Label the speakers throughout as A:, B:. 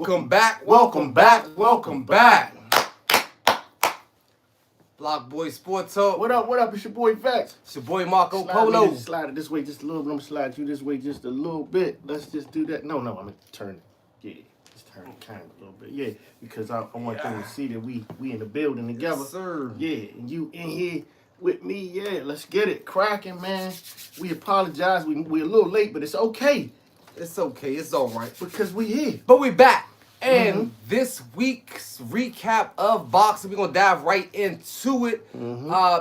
A: Welcome back. Blockboy SportsTalk.
B: What up? It's your boy Vex.
A: It's your boy Marco
B: Slide
A: Polo.
B: Slide it this way just a little bit. I'm gonna slide you this way just a little bit. Let's just do that. No, I'm gonna turn it. Yeah, just turn it kind of a little bit. Yeah, because I want them to see that we in the building together.
A: Yes, sir.
B: Yeah, and you in here with me. Yeah, let's get it cracking, man. We apologize. We're a little late, but it's okay.
A: It's okay. It's all right.
B: Because we here.
A: But we back. And this week's recap of boxing, we're going to dive right into it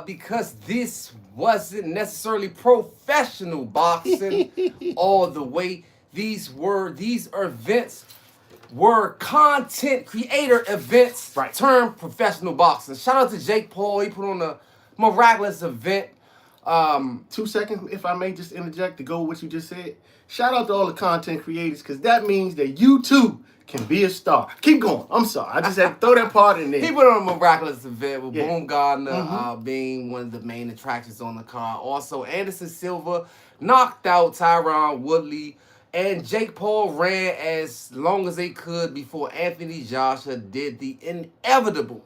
A: because this wasn't necessarily professional boxing all the way. These events were content creator events turned professional boxing. Shout out to Jake Paul. He put on a miraculous event.
B: 2 seconds, if I may just interject to go with what you just said. Shout out to all the content creators because that means that you too can be a star. Keep going. I'm sorry. I just had to throw that part in there.
A: He put on a miraculous event with Boone Gardner being one of the main attractions on the card. Also, Anderson Silva knocked out Tyron Woodley. And Jake Paul ran as long as they could before Anthony Joshua did the inevitable.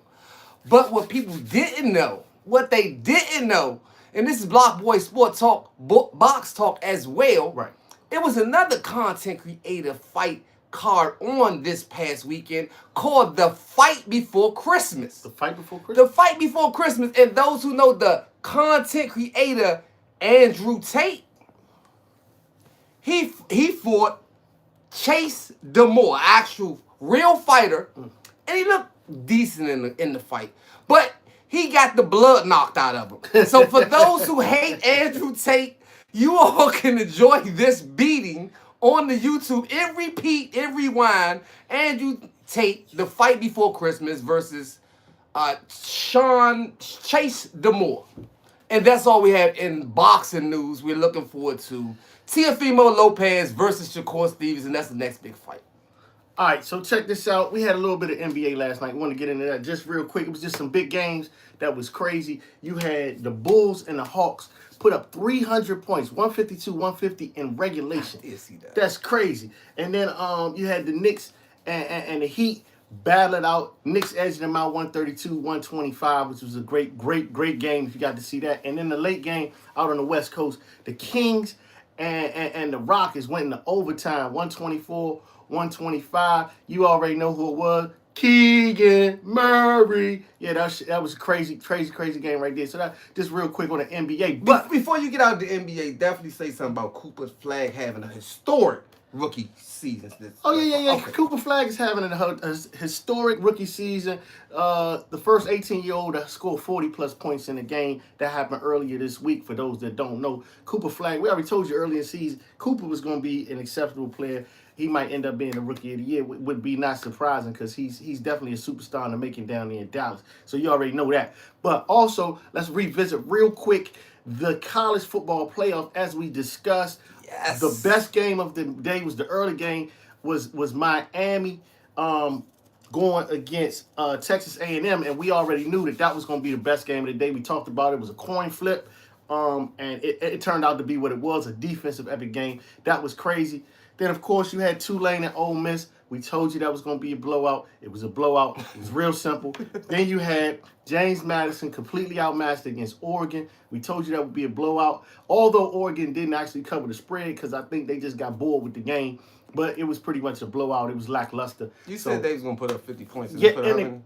A: But what people didn't know, and this is Blockboy SportsTalk, Box Talk as well.
B: Right.
A: It was another content creator fight card on this past weekend called The Fight Before Christmas.
B: The Fight Before Christmas?
A: The Fight Before Christmas. And those who know the content creator Andrew Tate, he fought Chase Demore, actual real fighter, and he looked decent in the fight. But he got the blood knocked out of him. So for those who hate Andrew Tate, you all can enjoy this beating on the YouTube and repeat and rewind. Andrew Tate, The Fight Before Christmas versus Chase Demore. And that's all we have in boxing news. We're looking forward to Teofimo Lopez versus Shakur Stevens, and that's the next big fight.
B: All right, so check this out. We had a little bit of NBA last night. We want to get into that just real quick. It was just some big games that was crazy. You had the Bulls and the Hawks put up 300 points, 152-150 in regulation.
A: I did see that.
B: That's crazy. And then you had the Knicks and the Heat battle it out. Knicks edged them out 132-125, which was a great game if you got to see that. And then the late game out on the West Coast, the Kings and the Rockets went into overtime, 124-125. You already know who it was. Keegan Murray. Yeah, that was a crazy game right there. So that just real quick on the NBA.
A: But before you get out of the NBA, definitely say something about Cooper's Flagg having a historic rookie season.
B: Yeah. Okay. Cooper Flagg is having a historic rookie season. The first 18-year-old to score 40-plus points in the game. That happened earlier this week. For those that don't know, Cooper Flagg, we already told you earlier in the season, Cooper was going to be an exceptional player. He might end up being the rookie of the year. Would be not surprising because he's definitely a superstar in the making down there in Dallas. So you already know that. But also, let's revisit real quick the college football playoff as we discussed.
A: Yes.
B: The best game of the day was the early game was Miami going against Texas A&M, and we already knew that was going to be the best game of the day. We talked about it. It was a coin flip, and it turned out to be what it was, a defensive epic game. That was crazy. Then, of course, you had Tulane and Ole Miss. We told you that was going to be a blowout. It was a blowout. It was real simple. Then you had James Madison completely outmatched against Oregon. We told you that would be a blowout. Although Oregon didn't actually cover the spread because I think they just got bored with the game. But it was pretty much a blowout. It was lackluster.
A: You said they was going to put up 50 points.
B: Yeah.
A: Moving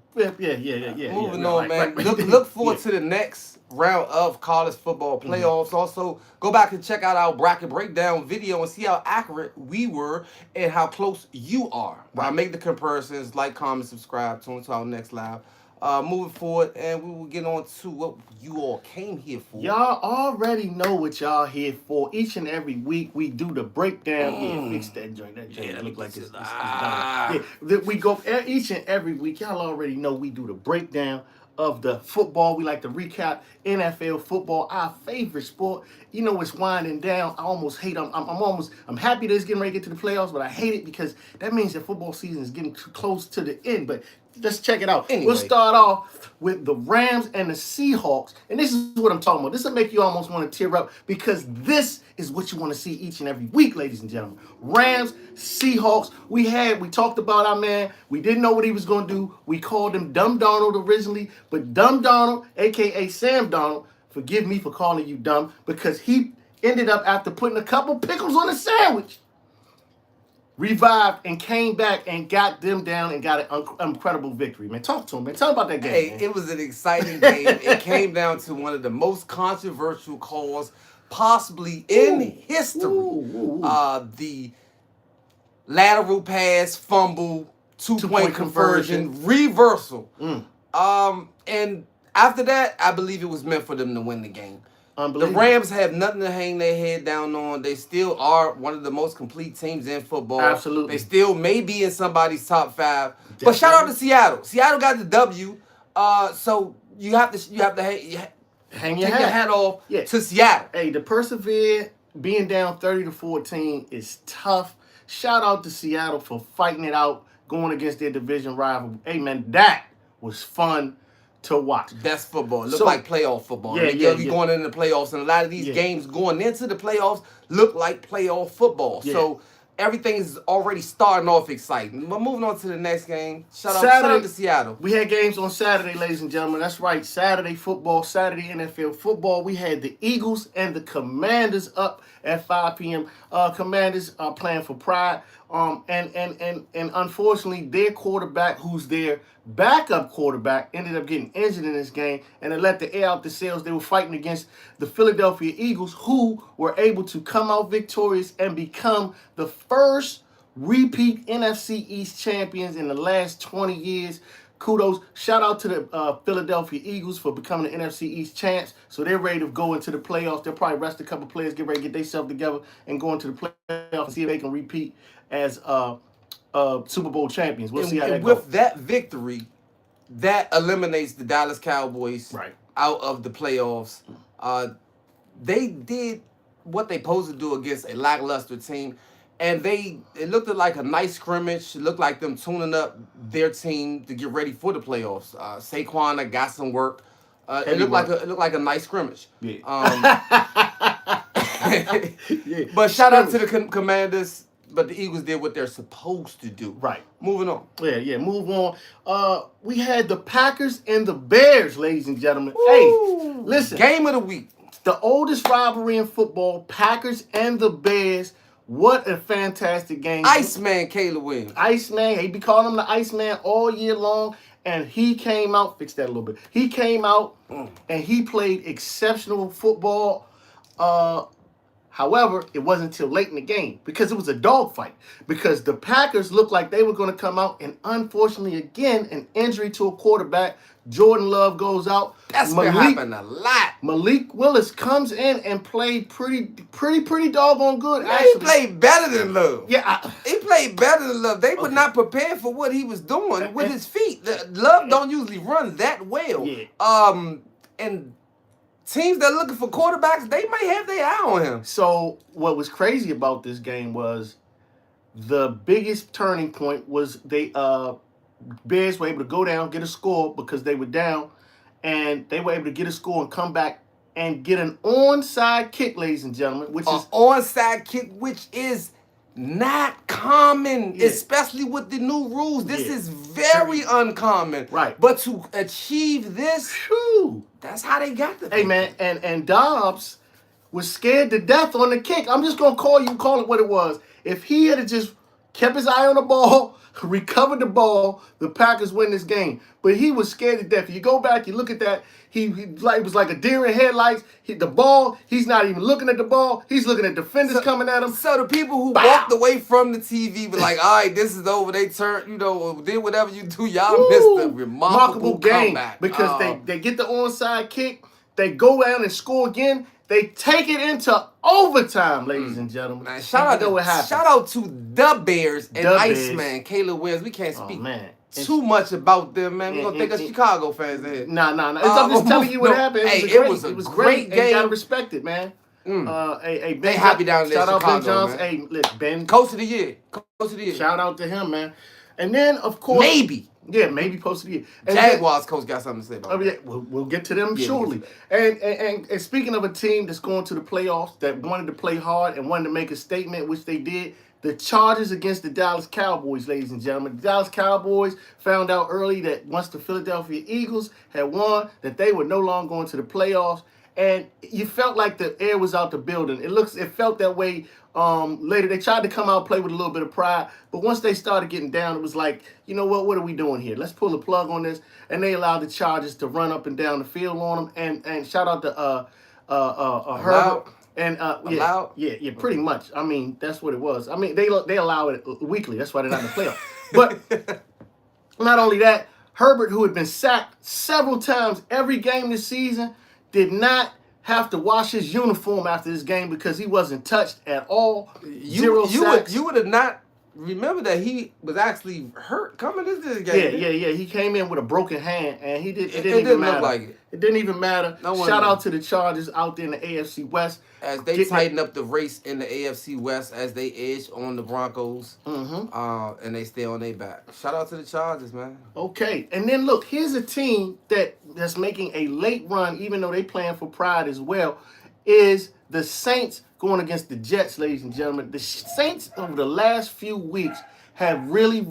A: on, man. Look forward to the next round of college football playoffs. Also, go back and check out our bracket breakdown video and see how accurate we were and how close you are. Make the comparisons, like, comment, subscribe, tune into our next live. Moving forward, and we will get on to what you all came here for.
B: Y'all already know what y'all here for. Each and every week, we do the breakdown. Yeah, fix that joint. That joint look like it's done. Yeah, we go each and every week. Y'all already know we do the breakdown of the football. We like to recap NFL football, our favorite sport. You know, it's winding down. I almost hate them. I'm happy that it's getting ready to get to the playoffs, but I hate it because that means that football season is getting close to the end. But Let's check it out.
A: Anyway.
B: We'll start off with the Rams and the Seahawks. And this is what I'm talking about. This will make you almost want to tear up because this is what you want to see each and every week, ladies and gentlemen. Rams, Seahawks. We talked about our man. We didn't know what he was going to do. We called him Dumb Donald originally. But Dumb Donald, a.k.a. Sam Donald, forgive me for calling you dumb, because he ended up, after putting a couple pickles on a sandwich, revived and came back and got them down and got an incredible victory. Man, talk to him, man. Tell him about that game.
A: Hey,
B: man.
A: It was an exciting game. It came down to one of the most controversial calls possibly in history. The lateral pass, fumble, two-point conversion, reversal. And after that, I believe it was meant for them to win the game. The Rams have nothing to hang their head down on. They still are one of the most complete teams in football.
B: Absolutely.
A: They still may be in somebody's top 5. Definitely. But shout out to Seattle. Seattle got the W. So you have to
B: hang your
A: hat off to Seattle.
B: Hey, to persevere, being down 30-14 is tough. Shout out to Seattle for fighting it out, going against their division rival. Hey, man, that was fun to watch.
A: That's football. It looked like playoff football. You're going into the playoffs, and a lot of these games going into the playoffs look like playoff football. So everything is already starting off exciting. But moving on to the next game, shout out to Seattle.
B: We had games on Saturday, ladies and gentlemen. That's right, Saturday football, Saturday NFL football. We had the Eagles and the Commanders up at 5 p.m. Commanders are playing for pride. And unfortunately, their quarterback, who's their backup quarterback, ended up getting injured in this game, and it let the air out the sails. They were fighting against the Philadelphia Eagles, who were able to come out victorious and become the first repeat NFC East champions in the last 20 years. Kudos. Shout out to the Philadelphia Eagles for becoming the NFC East champs. So they're ready to go into the playoffs. They'll probably rest a couple players, get ready to get themselves together, and go into the playoffs and see if they can repeat as Super Bowl champions. We'll see how that goes.
A: With that victory, that eliminates the Dallas Cowboys out of the playoffs. They did what they supposed to do against a lackluster team. And it looked like a nice scrimmage. It looked like them tuning up their team to get ready for the playoffs. Saquon got some work. It looked like a nice scrimmage. But shout out to the Commanders. But the Eagles did what they're supposed to do.
B: Right.
A: Moving on.
B: Move on. We had the Packers and the Bears, ladies and gentlemen.
A: Ooh,
B: hey, listen.
A: Game of the week.
B: The oldest rivalry in football, Packers and the Bears. What a fantastic game.
A: Iceman Caleb Williams.
B: Iceman. He be calling him the Iceman all year long. And he came out, fix that a little bit. He came out and he played exceptional football. However, it wasn't until late in the game because it was a dogfight. Because the Packers looked like they were going to come out, and unfortunately, again, an injury to a quarterback. Jordan Love goes out.
A: That's been happening a lot.
B: Malik Willis comes in and played pretty doggone good.
A: Yeah, he played better than Love.
B: Yeah,
A: he played better than Love. They were not prepared for what he was doing with his feet. Love don't usually run that well.
B: Yeah.
A: And teams that are looking for quarterbacks, they might have their eye on him.
B: So what was crazy about this game was the biggest turning point was Bears were able to go down, get a score because they were down, and they were able to get a score and come back and get an onside kick, ladies and gentlemen, which is
A: onside kick, which is not common, especially with the new rules. This is very uncommon.
B: Right.
A: But to achieve this, that's how they got the
B: Hey, man, and Dobbs was scared to death on the kick. I'm just going to call it what it was. If he had just kept his eye on the ball, recovered the ball, the Packers win this game. But he was scared to death. You go back, you look at that, he was like a deer in headlights. The ball, he's not even looking at the ball. He's looking at defenders coming at him.
A: So the people who walked away from the TV were like, all right, this is over. They turned, did whatever you do. Y'all missed a remarkable
B: game
A: comeback.
B: Because they get the onside kick, they go down and score again. They take it into overtime, ladies and gentlemen.
A: Man, shout out to the Bears and Iceman Caleb Williams. We can't speak too much about them, man. We're going to think of Chicago fans here.
B: Nah. I'm just telling you what happened.
A: It was a great game.
B: You got to respect it, man.
A: They happy down there in Chicago,
B: Ben Johnson.
A: Man.
B: Hey, look, Ben.
A: Coach of the year.
B: Shout out to him, man. And then, of course.
A: Maybe.
B: Yeah, maybe post of the year. And
A: Jaguars coach got something to say about
B: that. We'll get to them shortly.
A: We'll
B: and speaking of a team that's going to the playoffs, that wanted to play hard and wanted to make a statement, which they did, the Chargers against the Dallas Cowboys, ladies and gentlemen. The Dallas Cowboys found out early that once the Philadelphia Eagles had won, that they were no longer going to the playoffs. And you felt like the air was out the building. It felt that way later. They tried to come out and play with a little bit of pride, but once they started getting down, it was like, you know what are we doing here? Let's pull the plug on this. And they allowed the Chargers to run up and down the field on them. And shout out to Herbert. And yeah, pretty much. I mean, that's what it was. I mean, they allow it weekly. That's why they're not in the playoffs. But not only that, Herbert, who had been sacked several times every game this season, did not have to wash his uniform after this game because he wasn't touched at all. Zero sacks.
A: You would have not remember that he was actually hurt coming into this game.
B: Yeah. He came in with a broken hand, and he did. It didn't even
A: didn't
B: matter.
A: Look like it.
B: It didn't even matter. Shout out to the Chargers out there in the AFC West
A: as they tighten up the race in the AFC West as they edge on the Broncos, and they stay on their back. Shout out to the Chargers, man.
B: Okay, and then look, here's a team that's making a late run, even though they playing for pride as well, is the Saints going against the Jets, ladies and gentlemen. The Saints over the last few weeks have really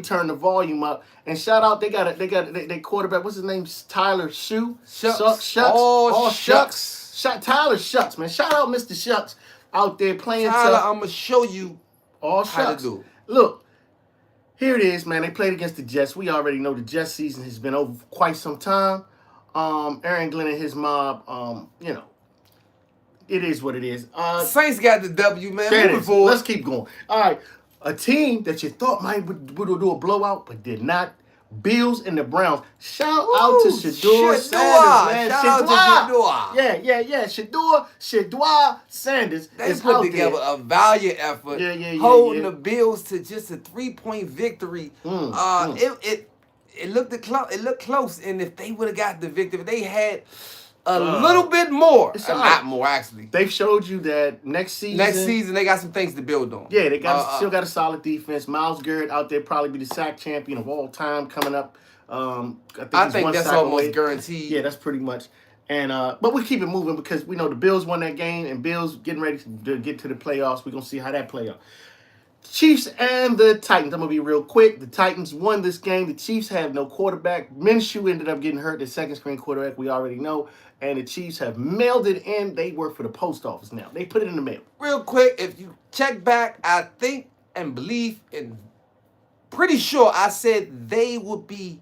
B: turned the volume up. And shout out, they got their quarterback. What's his name? Tyler Shucks. Shucks. Tyler Shucks, man. Shout out Mr. Shucks out there playing
A: Tyler,
B: tough.
A: I'm gonna show you
B: how
A: to do.
B: Look, here it is, man. They played against the Jets. We already know the Jets season has been over for quite some time. Aaron Glenn and his mob, it is what it is.
A: Saints got the W, man.
B: Moving forward. Let's keep going. All right. A team that you thought would do a blowout, but did not. Bills and the Browns. Shout out to Shedeur Sanders, man.
A: Shout out to Shedeur.
B: Yeah. Shedeur Sanders.
A: They put together a valiant effort, holding the Bills to just a 3-point victory. It looked close, and if they would have got the victory, they had a little bit more. A lot more, actually.
B: They've showed you that next season
A: they got some things to build on.
B: Yeah, they still got a solid defense. Myles Garrett out there probably be the sack champion of all time coming up. I think
A: that's almost guaranteed.
B: Yeah, that's pretty much. And but we keep it moving because we know the Bills won that game, and Bills getting ready to get to the playoffs. We're gonna see how that play out. Chiefs and the Titans. I'm going to be real quick. The Titans won this game. The Chiefs have no quarterback. Minshew ended up getting hurt. The second-string quarterback, we already know. And the Chiefs have mailed it in. They work for the post office now. They put it in the mail.
A: Real quick, if you check back, I think and believe and pretty sure I said they would be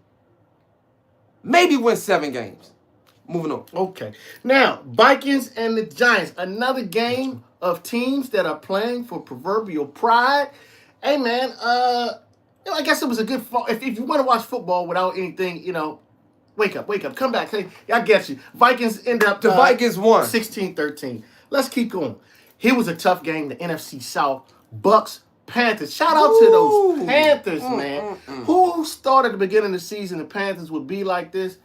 A: maybe win 7 games. Moving on. Okay.
B: Now, Vikings and the Giants. Another game of teams that are playing for proverbial pride. Hey, man, I guess it was a good fall. If you want to watch football without anything, wake up, come back. Hey, I get you. Vikings end up...
A: The Vikings won.
B: 16-13. Let's keep going. Here was a tough game, the NFC South. Bucks, Panthers. Shout out to those Panthers, man. Who thought at the beginning of the season the Panthers would be like this?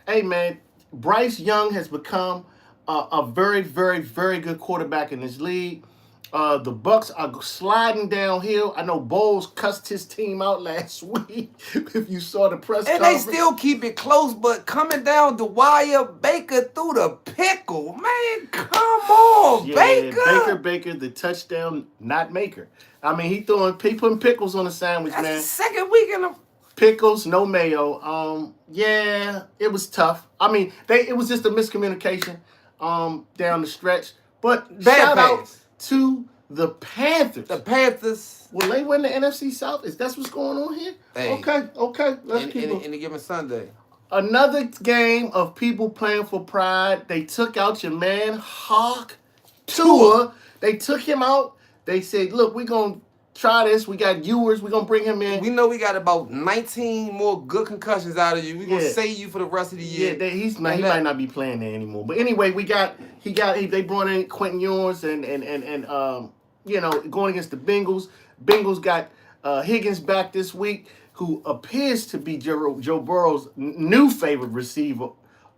B: Hey, man, Bryce Young has become a very, very, very good quarterback in this league. The Bucks are sliding downhill. I know Bowles cussed his team out last week. If you saw the press conference,
A: they still keep it close, but coming down the wire, Baker threw the pickle. Man, come on, Baker.
B: Baker, the touchdown not maker. I mean, he putting pickles on the sandwich,
A: That's
B: man.
A: The second week in a
B: pickles, no mayo. Yeah, it was tough. I mean, it was just a miscommunication down the stretch. But shout out to the Panthers.
A: The Panthers.
B: Will they win the NFC South? That's what's going on here?
A: Hey.
B: Okay. Let's keep it.
A: In a given Sunday.
B: Another game of people playing for pride. They took out your man, Hawk Tua. They took him out. They said, look, we're going to try this. We got Ewers. We're going to bring him in.
A: We know we got about 19 more good concussions out of you. We're going to save you for the rest of the year.
B: Yeah, he might not be playing there anymore. But anyway, they brought in Quentin Ewers and going against the Bengals. Bengals got Higgins back this week, who appears to be Joe Burrow's new favorite receiver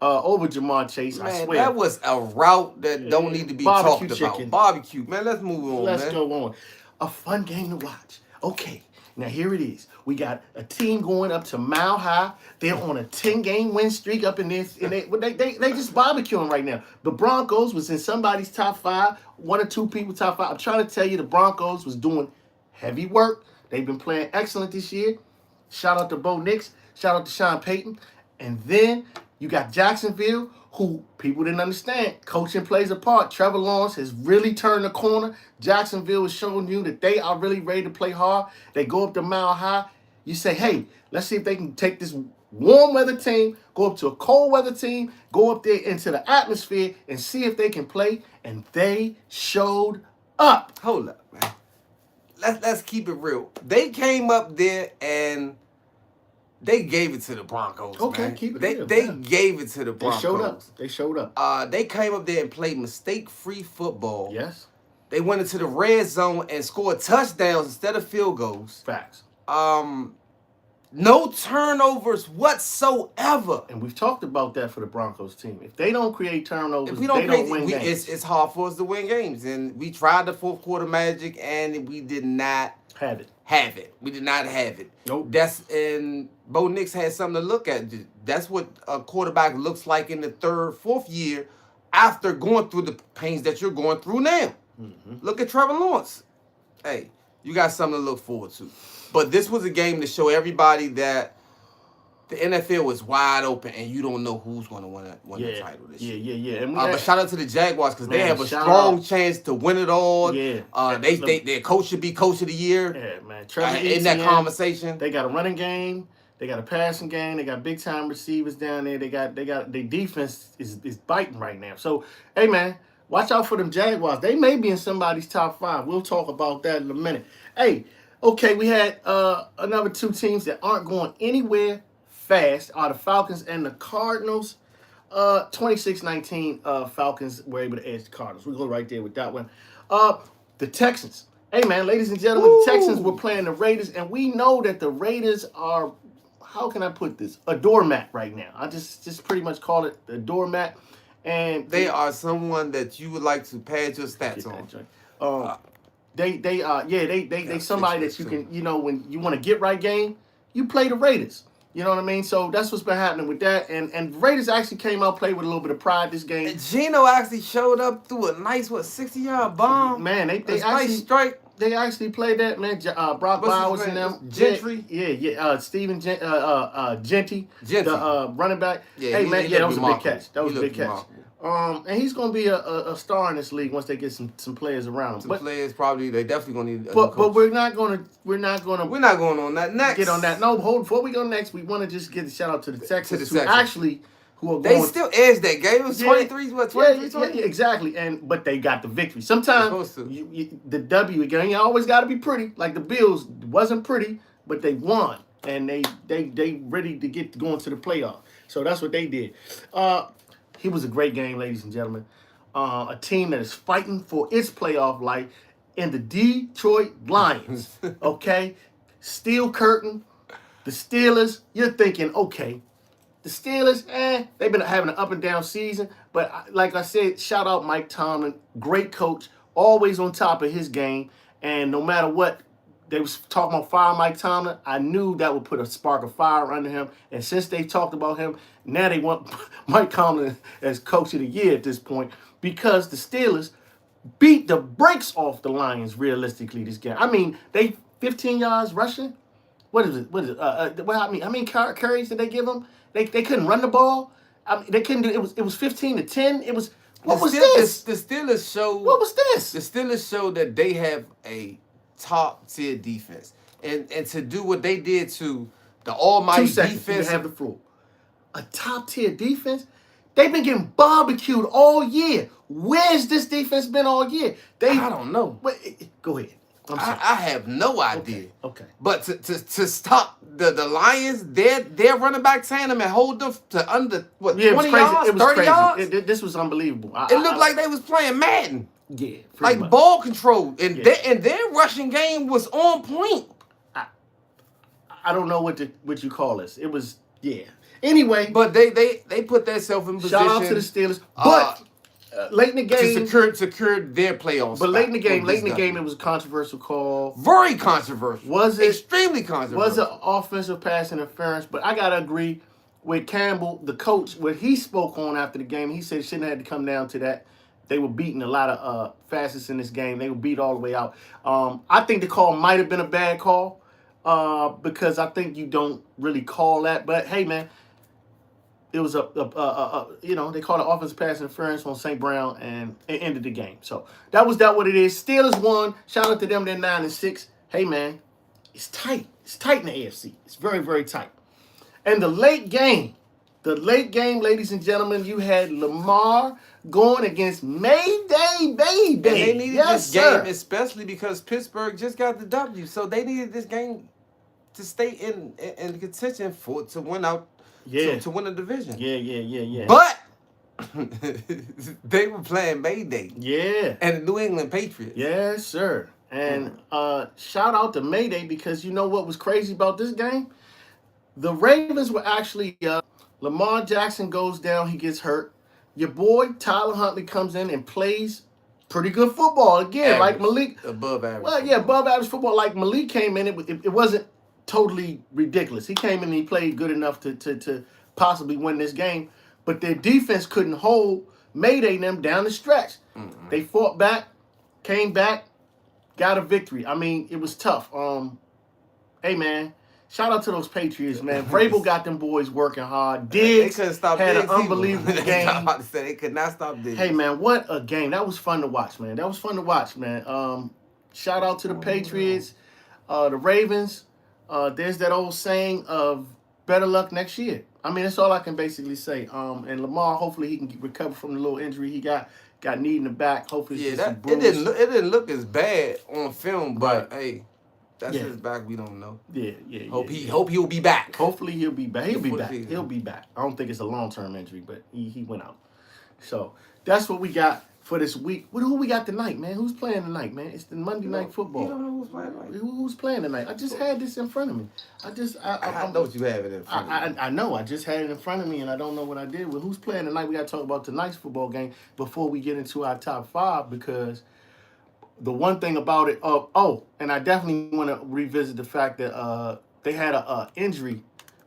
B: over Jamar Chase.
A: Man,
B: I swear.
A: That was a route that don't need to be talked
B: about.
A: Barbecue, man. Let's move on,
B: Let's go on. A fun game to watch. Okay, Now here it is. We got a team going up to Mile High. They're on a 10-game win streak up in this, and they just barbecuing right now. The Broncos was in somebody's top 5, 1 or 2 people top 5. I'm trying to tell you, the Broncos was doing heavy work. They've been playing excellent this year. Shout out to Bo Nix. Shout out to Sean Payton. And then you got Jacksonville, who people didn't understand. Coaching plays a part. Trevor Lawrence has really turned the corner. Jacksonville is showing you that they are really ready to play hard. They go up to Mile High. You say, hey, let's see if they can take this warm weather team, go up to a cold weather team, go up there into the atmosphere and see if they can play. And they showed up.
A: Hold up, man. Let's keep it real. They came up there and they gave it to the Broncos.
B: Okay,
A: man.
B: keep it real.
A: They gave it to the Broncos.
B: They showed up.
A: They came up there and played mistake-free football.
B: Yes.
A: They went into the red zone and scored touchdowns instead of field goals.
B: Facts.
A: No turnovers whatsoever.
B: And we've talked about that for the Broncos team. If they don't create turnovers,
A: they
B: don't win games.
A: It's hard for us to win games. And we tried the fourth quarter magic, and we did not
B: have it.
A: We did not have it.
B: Nope.
A: And Bo Nix had something to look at. That's what a quarterback looks like in the third, fourth year after going through the pains that you're going through now. Mm-hmm. Look at Trevor Lawrence. Hey, you got something to look forward to. But this was a game to show everybody that the NFL is wide open and you don't know who's going to win the title this year.
B: Yeah. And
A: but shout out to the Jaguars because they have a strong chance to win it all.
B: Yeah.
A: Their coach should be coach of the year.
B: Yeah, man. Trevor
A: in that conversation.
B: They got a running game. They got a passing game. They got big time receivers down there. They got their defense is biting right now. So, hey man, watch out for them Jaguars. They may be in somebody's top 5. We'll talk about that in a minute. Hey, okay, we had another 2 teams that aren't going anywhere fast are the Falcons and the Cardinals. 26-19 Falcons were able to edge the Cardinals. We go right there with that one. The Texans. Hey, man, ladies and gentlemen, the Texans were playing the Raiders, and we know that the Raiders are, how can I put this, a doormat right now. I just pretty much call it a doormat. And
A: they are someone that you would like to pad your stats on.
B: They somebody that you can, when you want to get right game, you play the Raiders. You know what I mean? So that's what's been happening with that. And the Raiders actually came out, played with a little bit of pride this game.
A: And Geno actually showed up through a nice, 60-yard bomb.
B: Man, they
A: actually strike.
B: They actually played that, man. Brock Bowers and them.
A: Gentry.
B: Steven Genty, the running back.
A: Yeah,
B: hey, man, that was a big catch. That was a big catch.
A: Remarkable.
B: And he's gonna be a star in this league once they get some players around him.
A: Players probably they definitely gonna need.
B: But we're not going
A: on that next.
B: Get on that. No, before we go next, we want to just give a shout out to the Texans who are going.
A: They still edged that game. It was 23. What 23?
B: Yeah, exactly. But they got the victory. Sometimes the W again. You always got to be pretty. Like the Bills wasn't pretty, but they won and they ready to get going to the playoff. So that's what they did. It was a great game, ladies and gentlemen. A team that is fighting for its playoff life in the Detroit Lions. Okay? Steel curtain. The Steelers, you're thinking, okay, the Steelers, they've been having an up and down season. But like I said, shout out Mike Tomlin. Great coach. Always on top of his game. And no matter what, they was talking about fire Mike Tomlin. I knew that would put a spark of fire under him. And since they talked about him, now they want Mike Tomlin as coach of the year at this point because the Steelers beat the brakes off the Lions realistically this game. I mean, they 15 yards rushing. What is it? How many carries did they give them? They couldn't run the ball. I mean, they couldn't do it was 15-10. It was this?
A: The Steelers show.
B: What was this?
A: The Steelers showed that they have a top tier defense, and to do what they did to the almighty defense.
B: You have the floor. A top tier defense. They've been getting barbecued all year. Where's this defense been all year?
A: I don't know.
B: Go ahead.
A: I have no idea.
B: Okay.
A: But to stop the Lions, their running back tandem and hold them to under 20 yards, 30 yards.
B: This was unbelievable.
A: It looked like they was playing Madden.
B: Yeah,
A: like
B: much.
A: Ball control, and their rushing game was on point.
B: I don't know what you call this. It was Anyway,
A: but they put themselves in position.
B: Shout out to the Steelers, but late in the game,
A: secured their playoffs.
B: But late in the game, it was a controversial call.
A: Very controversial.
B: Was it
A: extremely controversial?
B: Was it offensive pass interference? But I gotta agree with Campbell, the coach, what he spoke on after the game. He said it shouldn't have had to come down to that. They were beating a lot of facets in this game. They were beat all the way out. I think the call might have been a bad call because I think you don't really call that. But hey, man. It was they called it offensive pass interference on St. Brown, and it ended the game. So that what it is. Steelers won. Shout out to them. They're 9-6. Hey man, it's tight. It's tight in the AFC. It's very, very tight. And the late game, ladies and gentlemen, you had Lamar going against Mayday Baby.
A: And they needed this game, especially because Pittsburgh just got the W. So they needed this game to stay in contention to win out.
B: Yeah.
A: To win the division.
B: Yeah.
A: But they were playing Mayday.
B: Yeah.
A: And the New England Patriots.
B: Yes, sir. And shout out to Mayday because you know what was crazy about this game? The Ravens were actually Lamar Jackson goes down, he gets hurt. Your boy Tyler Huntley comes in and plays pretty good football again, like Malik.
A: Above average.
B: Well, yeah, above average football. Like Malik came in, it wasn't totally ridiculous. He came in and he played good enough to possibly win this game, but their defense couldn't hold Mayday and them down the stretch. Mm-hmm. They fought back, came back, got a victory. I mean, it was tough. Hey man, shout out to those Patriots, man. Vrabel got them boys working hard. Diggs had an unbelievable game.
A: I'm about to say they could not stop Diggs.
B: Hey man, what a game! That was fun to watch, man. Shout out to the Patriots, the Ravens. There's that old saying of better luck next year. I mean, that's all I can basically say. And Lamar, hopefully he can recover from the little injury he got knee in the back. Hopefully it's just
A: it didn't look as bad on film, but hey, that's his back. We don't know.
B: Yeah.
A: Hope he'll be back.
B: Hopefully he'll be back. He'll be back. I don't think it's a long-term injury, but he went out. So that's what we got for this week. Who we got tonight, man? Who's playing tonight, man? It's the Monday Night Football.
A: You don't know who's playing tonight?
B: Who's playing tonight? I just had this in front of me. I
A: know what you have it in front of you.
B: I know. I just had it in front of me, and I don't know what I did. Well, who's playing tonight? We got to talk about tonight's football game before we get into our top five, because the one thing about it, and I definitely want to revisit the fact that they had an injury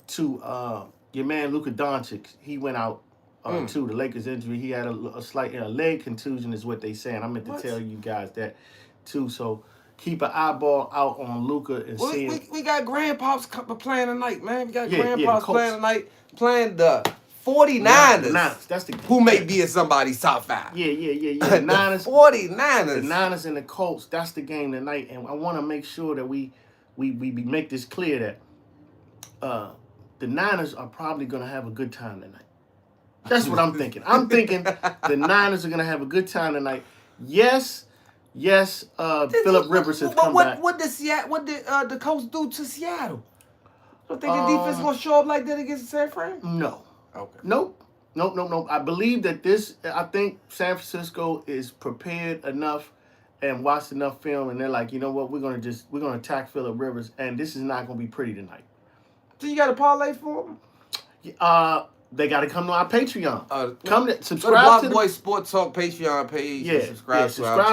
B: to your man Luka Doncic. He went out. To the Lakers injury, he had a slight leg contusion, is what they say, and I meant to tell you guys that too. So keep an eyeball out on Luka and see.
A: We got Grandpa's playing tonight, man. We got Grandpa's playing tonight, playing the 49ers. That's the who may be in somebody's top five.
B: Yeah. The Niners,
A: 49ers,
B: the Niners and the Colts. That's the game tonight, and I want to make sure that we make this clear that the Niners are probably going to have a good time tonight. That's what I'm thinking. I'm thinking the Niners are going to have a good time tonight. Yes, Phillip Rivers has come back.
A: What did the Colts do to Seattle? Don't think the defense is going to show up like that against San Fran?
B: No.
A: Okay.
B: Nope. I believe that I think San Francisco is prepared enough and watched enough film, and they're like, you know what, we're going to attack Phillip Rivers, and this is not going to be pretty tonight.
A: So you got a parlay for them?
B: They got to come to our Patreon.
A: Subscribe to the Blockboy SportsTalk Patreon page.
B: Yeah, subscribe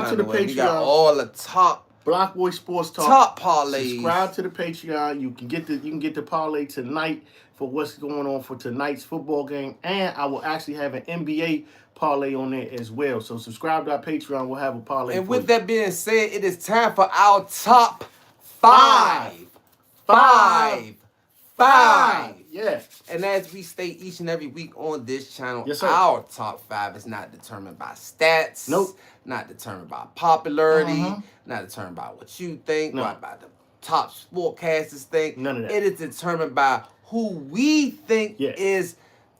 B: to the Patreon.
A: We got all the top
B: Blockboy SportsTalk
A: top parlays.
B: Subscribe to the Patreon. You can get the parlay tonight for what's going on for tonight's football game, and I will actually have an NBA parlay on there as well. So subscribe to our Patreon. We'll have a parlay.
A: And with that being said, it is time for our top five.
B: Yeah.
A: And as we state each and every week on this channel,
B: yes, sir,
A: our top five is not determined by stats.
B: Nope.
A: Not determined by popularity. Not determined by what you think.
B: No.
A: Not by the top sportcasters think.
B: None of that.
A: It is determined by who we think is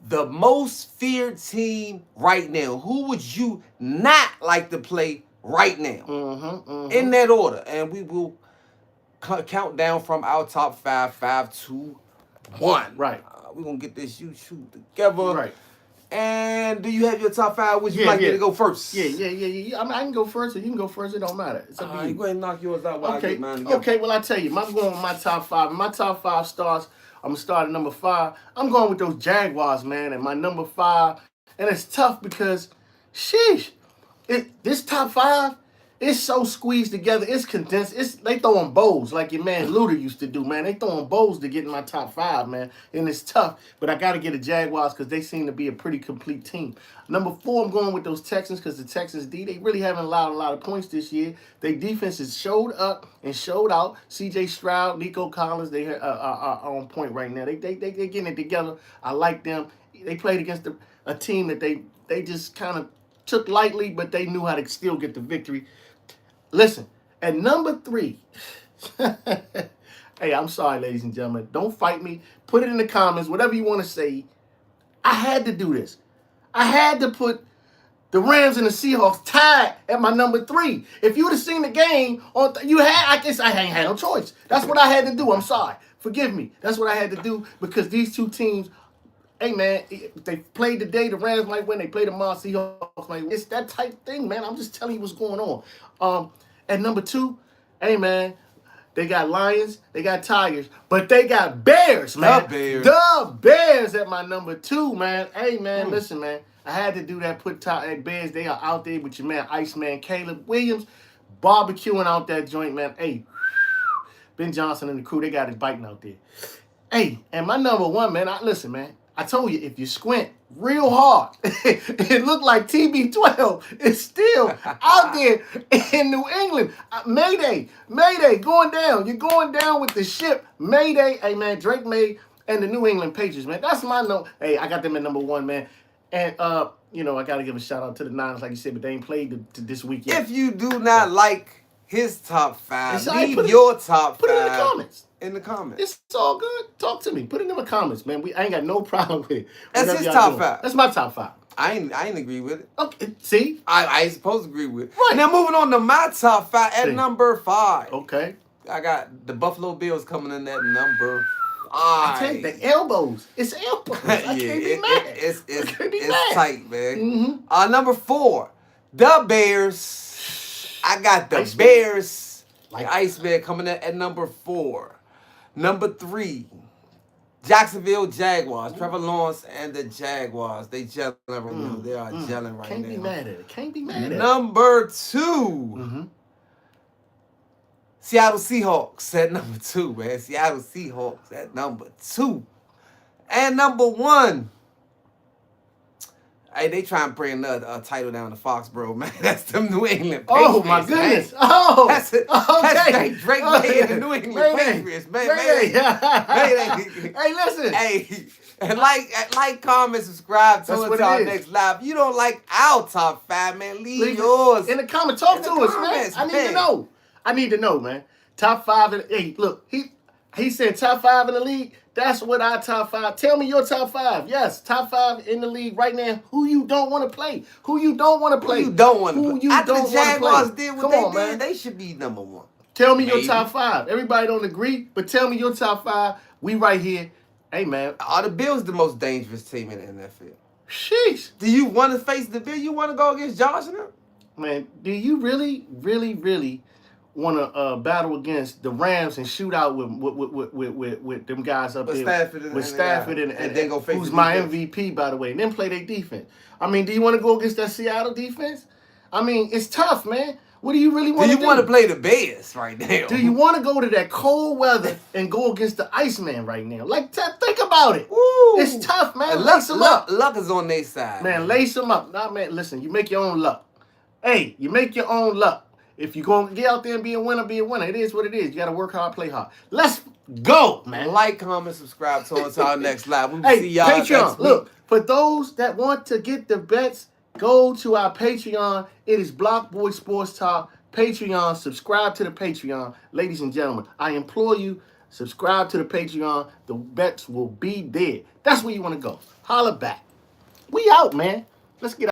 A: the most feared team right now. Who would you not like to play right now? In that order. And we will count down from our top five, 5, 2, 1.
B: Right.
A: We're going to get this shoot together.
B: Right.
A: And do you have your top five? Would you like me to go first?
B: Yeah. I mean, I can go first or you can go first. It don't matter. It's up to you.
A: Go ahead and knock yours out while I get mine together.
B: Okay, well, I tell you, I'm going with my top five. My top five starts, I'm going to start at number 5. I'm going with those Jaguars, man, and my number 5. And it's tough because, Sheesh. This top 5, it's so squeezed together. It's condensed. They throwing bows like your man Luda used to do, man. They throwing bows to get in my top 5, man. And it's tough. But I got to get the Jaguars because they seem to be a pretty complete team. Number 4, I'm going with those Texans because the Texans D, they really haven't allowed a lot of points this year. Their defense has showed up and showed out. C.J. Stroud, Nico Collins, they are on point right now. They getting it together. I like them. They played against a team that they just kind of took lightly, but they knew how to still get the victory. Listen, at number 3, hey, I'm sorry, ladies and gentlemen. Don't fight me. Put it in the comments, whatever you want to say. I had to do this. I had to put the Rams and the Seahawks tied at my number 3. If you would have seen the game, I guess I ain't had no choice. That's what I had to do. I'm sorry. Forgive me. That's what I had to do because these two teams, hey, man, if they played today, the Rams might win. They play tomorrow, Seahawks might win. It's that type thing, man. I'm just telling you what's going on. At number 2, hey, man, they got Lions, they got Tigers, but they got Bears, man. The Bears at my number 2, man. Hey, man, listen, man. I had to do that, put Bears. They are out there with your man, Iceman Caleb Williams, barbecuing out that joint, man. Hey, Ben Johnson and the crew, they got it biting out there. Hey, and my number 1, man, listen, man. I told you, if you squint real hard, it looked like TB12 is still out there in New England. Mayday, going down. You're going down with the ship. Mayday, hey, man, Drake May and the New England Patriots, man. That's my note. Hey, I got them at number 1, man. And, I got to give a shout-out to the Niners, like you said, but they ain't played this week yet.
A: If you do not like his top 5, leave your top 5.
B: Put it in the comments.
A: In the comments.
B: It's all good. Talk to me. Put it in the comments, man. I ain't got no problem with it.
A: That's his top 5.
B: That's my top 5.
A: I ain't agree with it.
B: Okay, see?
A: I ain't supposed to agree with it.
B: Right.
A: Now moving on to my top 5 at number 5.
B: Okay.
A: I got the Buffalo Bills coming in at number 5.
B: I tell you, the elbows. It's elbows. I can't be mad.
A: It's tight, man. Number 4, the Bears. I got the Bears. Like Iceman coming in at number 4. Number 3, Jacksonville Jaguars. Trevor Lawrence and the Jaguars. They gelling right now. They are gelling right now.
B: Can't be mad at it. Can't be mad at it.
A: Number 2, Seattle Seahawks at number 2, man. Seattle Seahawks at number 2. And number 1, hey, they trying to bring another title down to Foxborough, man. That's them New England Patriots.
B: Oh, my goodness. Man. Oh,
A: that's it. Okay. That's Drake May and the New England Patriots, man.
B: Hey, listen.
A: Hey, and like, comment, subscribe, tune into our next live. If you don't like our top 5, man, leave yours
B: in the comments. Talk to us, man. I need to know. I need to know, man. Top 5. Hey, look, he said top 5 in the league. That's what our top 5. Tell me your top 5. Yes, top 5 in the league right now. Who you don't want to play? Who you don't want to play?
A: Who you don't want to play? After the Jaguars
B: did
A: what they did, they should be number 1.
B: Tell me your top 5. Everybody don't agree, but tell me your top 5. We right here. Hey, man.
A: Are the Bills the most dangerous team in the NFL?
B: Sheesh.
A: Do you want to face the Bills? You want to go against Josh and them?
B: Man, do you really want to battle against the Rams and shoot out with them guys up there with Stafford and
A: then go face
B: who's my MVP, by the way, and then play their defense? I mean, do you want to go against that Seattle defense? I mean, it's tough, man. What do you really want to do?
A: Do you want to play the Bears right now?
B: Do you want to go to that cold weather and go against the Iceman right now? Like, think about it.
A: Ooh.
B: It's tough, man. Lace them up.
A: Luck is on their side.
B: Man, lace them up. Nah, man, listen, you make your own luck. Hey, you make your own luck. If you're going to get out there and be a winner, be a winner. It is what it is. You got to work hard, play hard. Let's go, man.
A: Like, comment, subscribe to us our next live. We will see y'all
B: Patreon.
A: next week.
B: Look, for those that want to get the bets, go to our Patreon. It is Blockboy SportsTalk. Patreon. Subscribe to the Patreon. Ladies and gentlemen, I implore you, subscribe to the Patreon. The bets will be there. That's where you want to go. Holla back. We out, man. Let's get out.